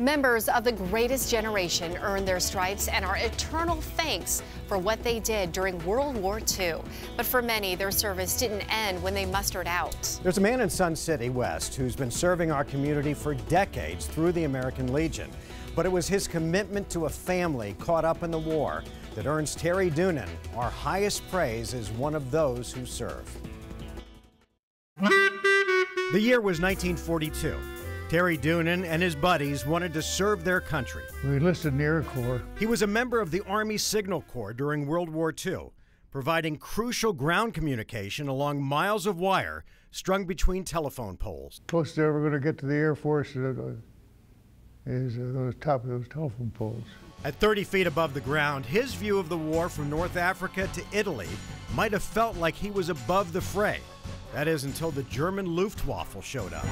Members of the greatest generation earn their stripes and are eternal thanks for what they did during World War II. But for many, their service didn't end when they mustered out. There's a man in Sun City West who's been serving our community for decades through the American Legion. But it was his commitment to a family caught up in the war that earns Terry Doonan our highest praise as one of those who serve. The year was 1942. Terry Deunan and his buddies wanted to serve their country. We enlisted in the Air Corps. He was a member of the Army Signal Corps during World War II, providing crucial ground communication along miles of wire strung between telephone poles. Closest they're ever going to get to the Air Force is the top of those telephone poles. At 30 feet above the ground, his view of the war from North Africa to Italy might have felt like he was above the fray. That is, until the German Luftwaffe showed up.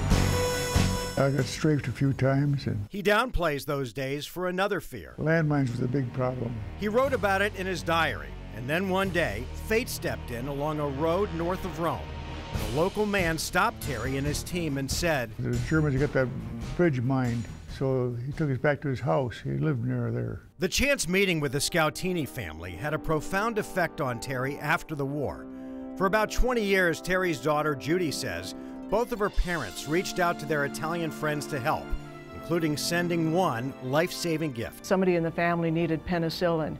I got strafed a few times. And he downplays those days for another fear. Landmines was a big problem. He wrote about it in his diary, and then one day, fate stepped in along a road north of Rome. And a local man stopped Terry and his team and said, "The Germans got that bridge mined, so he took us back to his house. He lived near there." The chance meeting with the Scoutini family had a profound effect on Terry after the war. For about 20 years, Terry's daughter, Judy, says both of her parents reached out to their Italian friends to help, including sending one life-saving gift. Somebody in the family needed penicillin,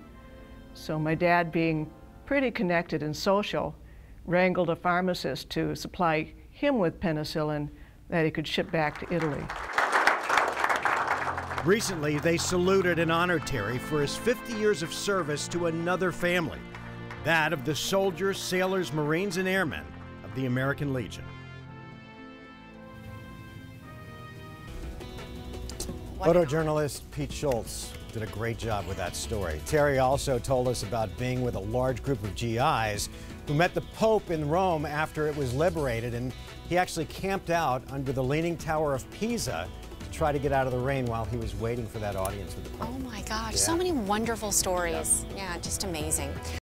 so my dad, being pretty connected and social, wrangled a pharmacist to supply him with penicillin that he could ship back to Italy. Recently, they saluted and honored Terry for his 50 years of service to another family, that of the soldiers, sailors, Marines, and airmen of the American Legion. Photojournalist Pete Schultz did a great job with that story. Terry also told us about being with a large group of GIs who met the Pope in Rome after it was liberated, and he actually camped out under the Leaning Tower of Pisa to try to get out of the rain while he was waiting for that audience with the Pope. Oh my gosh, Yeah. so many wonderful stories. Yeah, just amazing.